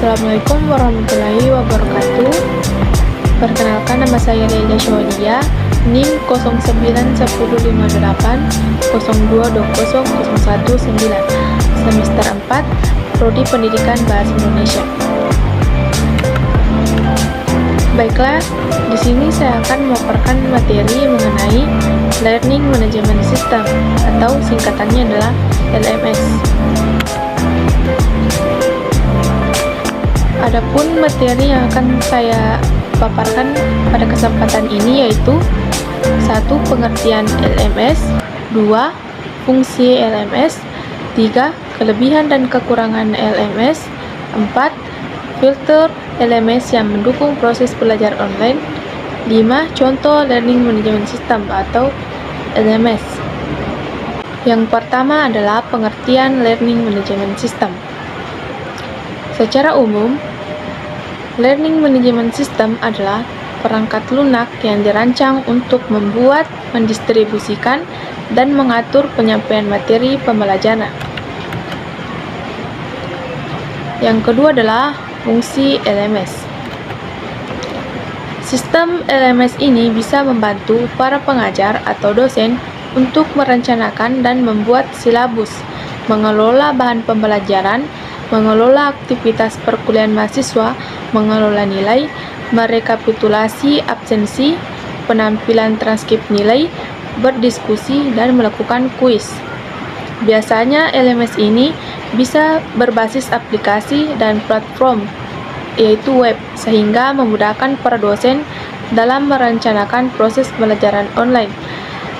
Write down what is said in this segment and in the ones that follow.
Assalamualaikum warahmatullahi wabarakatuh. Perkenalkan, nama saya Leila Syawadia, NIM 09910802200119, semester 4, Prodi Pendidikan Bahasa Indonesia. Baiklah, di sini saya akan memaparkan materi mengenai Learning Management System atau singkatannya adalah LMS. Adapun materi yang akan saya paparkan pada kesempatan ini yaitu 1. Pengertian LMS, 2. Fungsi LMS, 3. Kelebihan dan kekurangan LMS, 4. Filter LMS yang mendukung proses belajar online, 5. Contoh Learning Management System atau LMS. Yang pertama adalah pengertian Learning Management System. Secara umum, Learning Management System adalah perangkat lunak yang dirancang untuk membuat, mendistribusikan, dan mengatur penyampaian materi pembelajaran. Yang kedua adalah fungsi LMS. Sistem LMS ini bisa membantu para pengajar atau dosen untuk merencanakan dan membuat silabus, mengelola bahan pembelajaran, mengelola aktivitas perkuliahan mahasiswa, mengelola nilai, merekapitulasi absensi, penampilan transkrip nilai, berdiskusi, dan melakukan kuis. Biasanya LMS ini bisa berbasis aplikasi dan platform, yaitu web, sehingga memudahkan para dosen dalam merencanakan proses pembelajaran online.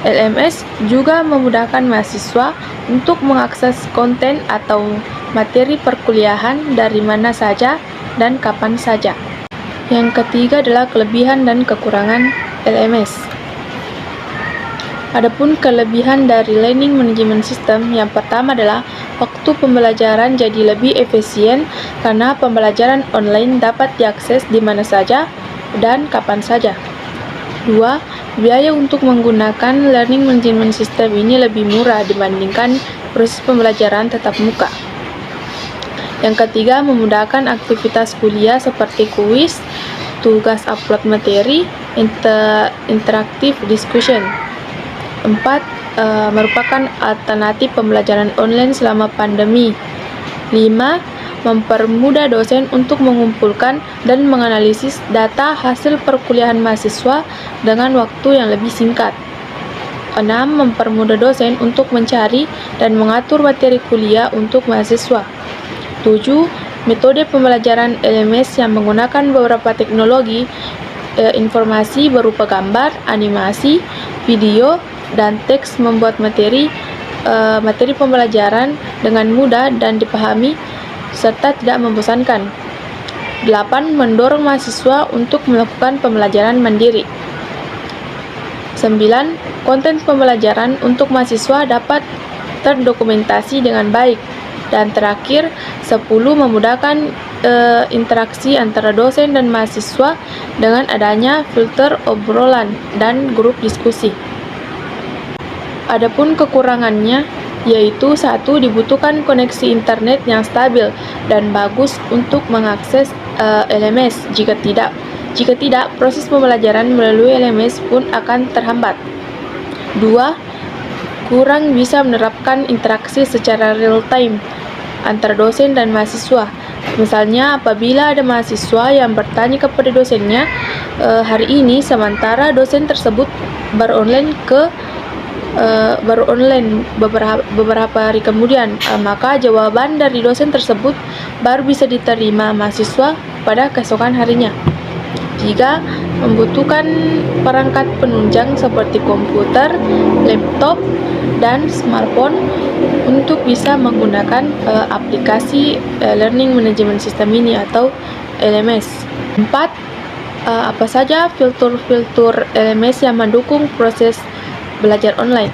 LMS juga memudahkan mahasiswa untuk mengakses konten atau materi perkuliahan dari mana saja dan kapan saja. Yang ketiga adalah kelebihan dan kekurangan LMS. Adapun kelebihan dari Learning Management System, yang pertama adalah waktu pembelajaran jadi lebih efisien karena pembelajaran online dapat diakses di mana saja dan kapan saja. 2. Biaya untuk menggunakan Learning Management System ini lebih murah dibandingkan proses pembelajaran tatap muka. Yang ketiga, memudahkan aktivitas kuliah seperti kuis, tugas upload materi, interaktif discussion. 4. Merupakan alternatif pembelajaran online selama pandemi. 5. Mempermudah dosen untuk mengumpulkan dan menganalisis data hasil perkuliahan mahasiswa dengan waktu yang lebih singkat. 6. Mempermudah dosen untuk mencari dan mengatur materi kuliah untuk mahasiswa. 7. Metode pembelajaran LMS yang menggunakan beberapa teknologi informasi berupa gambar, animasi, video, dan teks membuat materi pembelajaran dengan mudah dan dipahami serta tidak membosankan. 8. Mendorong mahasiswa untuk melakukan pembelajaran mandiri. 9. Konten pembelajaran untuk mahasiswa dapat terdokumentasi dengan baik. Dan terakhir, 10. Memudahkan interaksi antara dosen dan mahasiswa dengan adanya filter obrolan dan grup diskusi. Adapun kekurangannya, yaitu 1. Dibutuhkan koneksi internet yang stabil dan bagus untuk mengakses LMS. Jika tidak, proses pembelajaran melalui LMS pun akan terhambat. 2. Kurang bisa menerapkan interaksi secara real time antara dosen dan mahasiswa. Misalnya, apabila ada mahasiswa yang bertanya kepada dosennya hari ini, sementara dosen tersebut baru online beberapa hari kemudian, maka jawaban dari dosen tersebut baru bisa diterima mahasiswa pada keesokan harinya. 3. Membutuhkan perangkat penunjang seperti komputer, laptop, dan smartphone untuk bisa menggunakan aplikasi Learning Management System ini atau LMS. 4. Apa saja fitur-fitur LMS yang mendukung proses belajar online?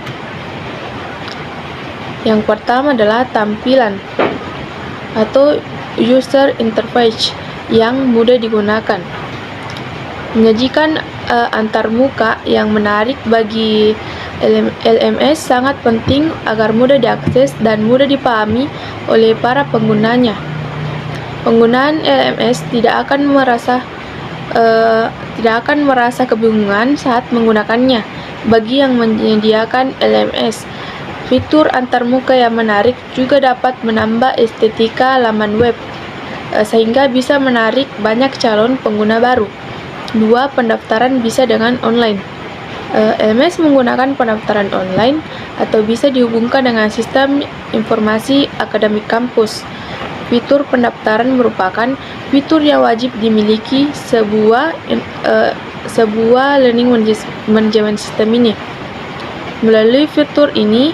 Yang pertama adalah tampilan atau user interface yang mudah digunakan. Menyajikan antarmuka yang menarik bagi LMS sangat penting agar mudah diakses dan mudah dipahami oleh para penggunanya. Penggunaan LMS tidak akan merasa kebingungan saat menggunakannya. Bagi yang menyediakan LMS, fitur antarmuka yang menarik juga dapat menambah estetika laman web, sehingga bisa menarik banyak calon pengguna baru. 2. Pendaftaran bisa dengan online. LMS menggunakan pendaftaran online atau bisa dihubungkan dengan sistem informasi akademik kampus. Fitur pendaftaran merupakan fitur yang wajib dimiliki sebuah learning management system ini. Melalui fitur ini,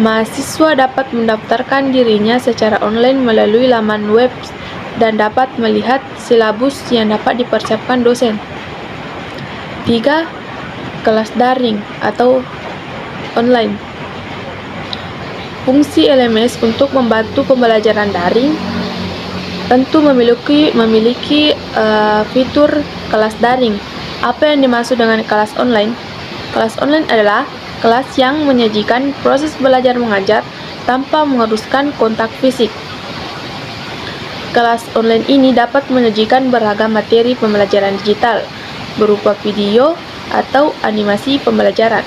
mahasiswa dapat mendaftarkan dirinya secara online melalui laman web dan dapat melihat silabus yang dapat dipersiapkan dosen. 3. Kelas daring atau online. Fungsi LMS untuk membantu pembelajaran daring tentu memiliki fitur kelas daring. Apa yang dimaksud dengan kelas online? Kelas online adalah kelas yang menyajikan proses belajar mengajar tanpa mengharuskan kontak fisik. Kelas online ini dapat menyajikan beragam materi pembelajaran digital berupa video atau animasi pembelajaran,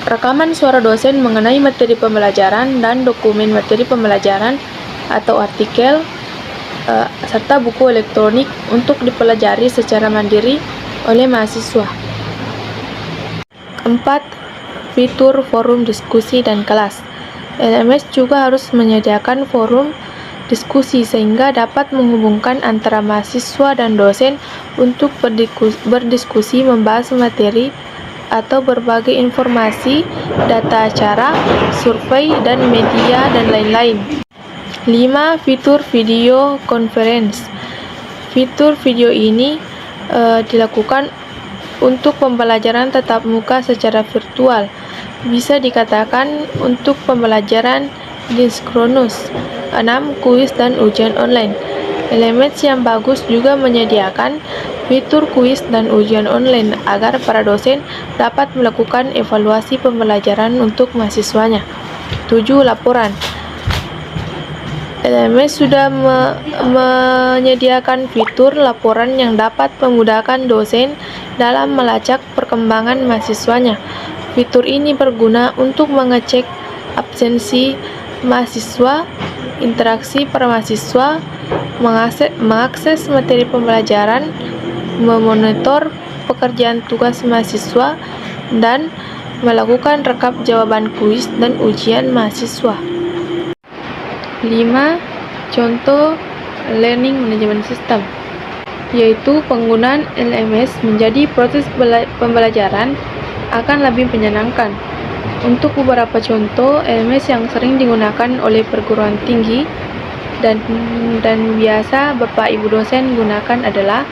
rekaman suara dosen mengenai materi pembelajaran dan dokumen materi pembelajaran atau artikel, serta buku elektronik untuk dipelajari secara mandiri oleh mahasiswa. 4. Fitur forum diskusi dan kelas. LMS juga harus menyediakan forum diskusi sehingga dapat menghubungkan antara mahasiswa dan dosen untuk berdiskusi membahas materi atau berbagai informasi, data acara, survei, dan media, dan lain-lain. 5. Fitur video conference. Fitur video ini dilakukan untuk pembelajaran tatap muka secara virtual. Bisa dikatakan untuk pembelajaran diskronus. 6. Kuis dan ujian online. LMS yang bagus juga menyediakan fitur kuis dan ujian online agar para dosen dapat melakukan evaluasi pembelajaran untuk mahasiswanya. 7. Laporan. LMS sudah menyediakan fitur laporan yang dapat memudahkan dosen dalam melacak perkembangan mahasiswanya. Fitur ini berguna untuk mengecek absensi mahasiswa, interaksi para mahasiswa, mengakses materi pembelajaran, memonitor pekerjaan tugas mahasiswa, dan melakukan rekap jawaban kuis dan ujian mahasiswa. 5. Contoh learning management system, yaitu penggunaan LMS menjadi proses pembelajaran akan lebih menyenangkan. Untuk beberapa contoh LMS yang sering digunakan oleh perguruan tinggi dan biasa Bapak Ibu dosen gunakan adalah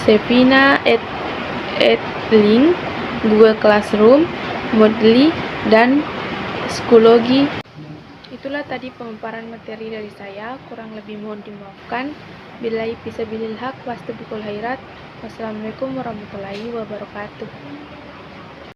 Cevina, Edlink, Google Classroom, Moodle, dan Schoology. Itulah tadi pemaparan materi dari saya, kurang lebih mohon dimaafkan. Billahi fisabilil haq, wastibikul khairat. Wassalamualaikum warahmatullahi wabarakatuh.